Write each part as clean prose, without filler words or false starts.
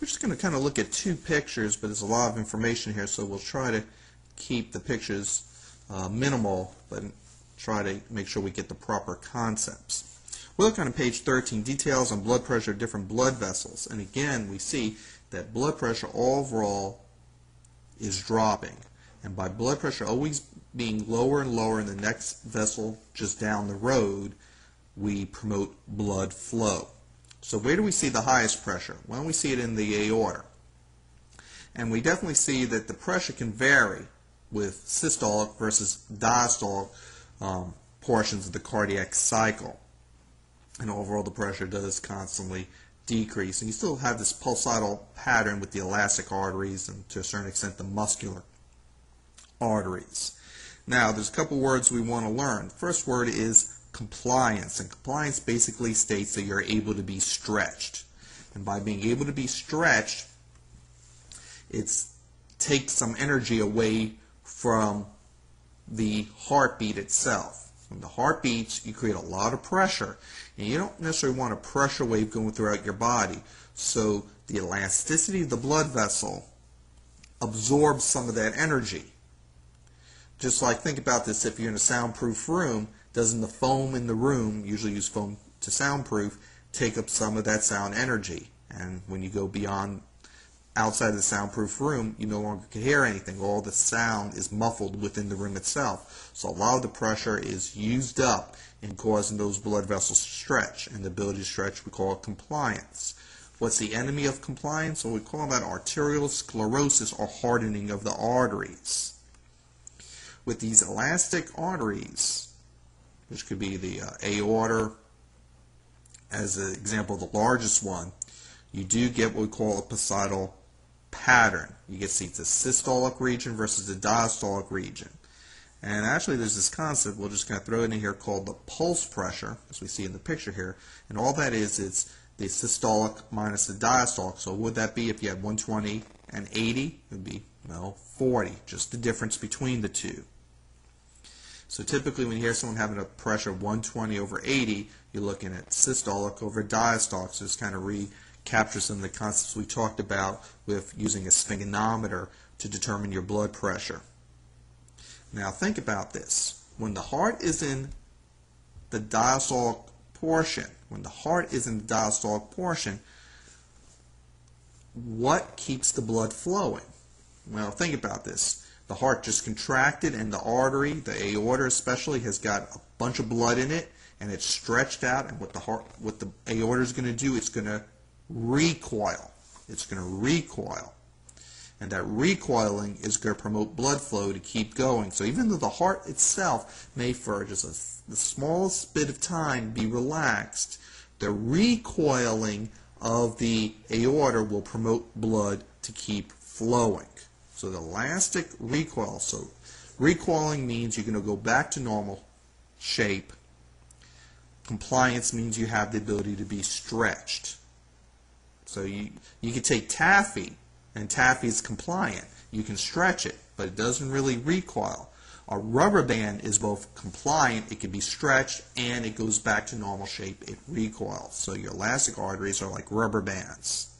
We're just going to kind of look at two pictures, but there's a lot of information here, so we'll try to keep the pictures minimal, but try to make sure we get the proper concepts. We're looking on page 13, details on blood pressure of different blood vessels. And again, we see that blood pressure overall is dropping. And by blood pressure always being lower and lower in the next vessel just down the road, we promote blood flow. So where do we see the highest pressure? Well, we see it in the aorta. And we definitely see that the pressure can vary with systolic versus diastolic portions of the cardiac cycle. And overall the pressure does constantly decrease. And you still have this pulsatile pattern with the elastic arteries and to a certain extent the muscular arteries. Now there's a couple words we want to learn. First word is compliance, and compliance basically states that you're able to be stretched. And by being able to be stretched, it takes some energy away from the heartbeat itself. When the heart beats, you create a lot of pressure, and you don't necessarily want a pressure wave going throughout your body. So the elasticity of the blood vessel absorbs some of that energy. Just like, think about this, if you're in a soundproof room, doesn't the foam in the room, usually use foam to soundproof, take up some of that sound energy? And when you go beyond outside of the soundproof room, you no longer can hear anything. All the sound is muffled within the room itself. So a lot of the pressure is used up in causing those blood vessels to stretch. And the ability to stretch we call compliance. What's the enemy of compliance? Well, we call that arterial sclerosis, or hardening of the arteries. With these elastic arteries, which could be the aorta as an example, the largest one, you do get what we call a pulsatile pattern. You get to see the systolic region versus the diastolic region. And actually there's this concept, we'll just kind of throw it in here, called the pulse pressure, as we see in the picture here. And all that is, it's the systolic minus the diastolic. So what would that be if you had 120 and 80? It would be, well, 40, just the difference between the two. So typically when you hear someone having a pressure of 120 over 80, you're looking at systolic over diastolic. So this kind of recaptures some of the concepts we talked about with using a sphygmometer to determine your blood pressure. Now think about this. When the heart is in the diastolic portion, what keeps the blood flowing? Well, think about this. The heart just contracted, and the artery, the aorta especially, has got a bunch of blood in it, and it's stretched out. And what the aorta is going to do, it's going to recoil. It's going to recoil, and that recoiling is going to promote blood flow to keep going. So even though the heart itself may, for just the smallest bit of time, be relaxed, the recoiling of the aorta will promote blood to keep flowing. So the elastic recoil, so recoiling means you're going to go back to normal shape. Compliance means you have the ability to be stretched. So you can take taffy, and taffy is compliant. You can stretch it, but it doesn't really recoil. A rubber band is both compliant, it can be stretched, and it goes back to normal shape, it recoils. So your elastic arteries are like rubber bands.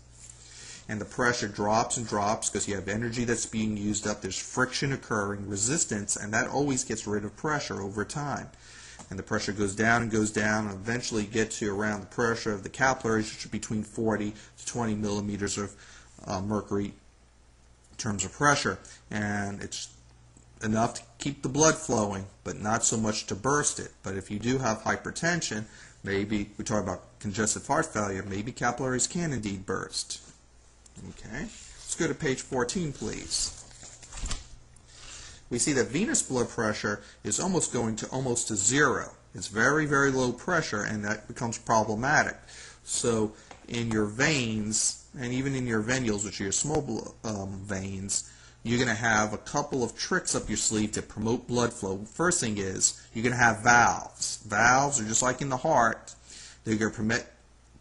And the pressure drops and drops because you have energy that's being used up. There's friction occurring, resistance, and that always gets rid of pressure over time. And the pressure goes down, and eventually get to around the pressure of the capillaries, which is between 40 to 20 millimeters of mercury in terms of pressure. And it's enough to keep the blood flowing, but not so much to burst it. But if you do have hypertension, maybe, we talk about congestive heart failure, maybe capillaries can indeed burst. Okay, let's go to page 14, please. We see that venous blood pressure is almost going to almost to zero. It's very, very low pressure, and that becomes problematic. So in your veins, and even in your venules, which are your small veins, you're going to have a couple of tricks up your sleeve to promote blood flow. First thing is, you're going to have valves. Valves are just like in the heart. They're going to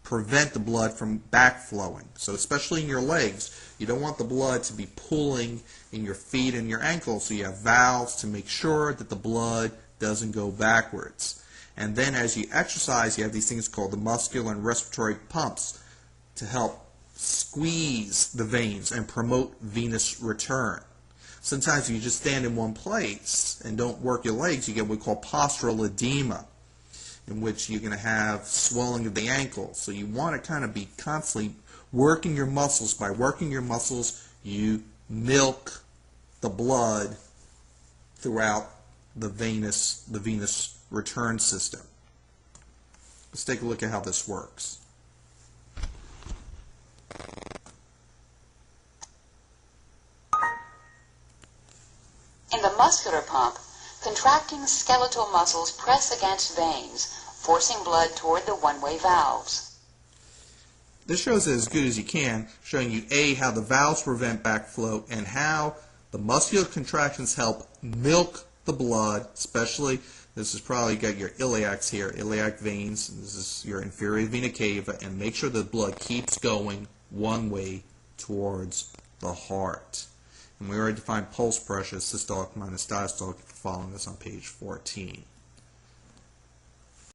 prevent the blood from backflowing. So especially in your legs, you don't want the blood to be pulling in your feet and your ankles, so you have valves to make sure that the blood doesn't go backwards. And then as you exercise, you have these things called the muscular and respiratory pumps to help squeeze the veins and promote venous return. Sometimes if you just stand in one place and don't work your legs, you get what we call postural edema, in which you're going to have swelling of the ankle. So you want to kind of be constantly working your muscles. By working your muscles, you milk the blood throughout the venous return system. Let's take a look at how this works. In the muscular pump, contracting skeletal muscles press against veins, forcing blood toward the one-way valves. This shows it as good as you can, showing you A, how the valves prevent backflow, and how the muscular contractions help milk the blood, especially, this is probably got your iliacs here, iliac veins, this is your inferior vena cava, and make sure the blood keeps going one way towards the heart. And we already defined pulse pressure as systolic minus diastolic if you're following us on page 14.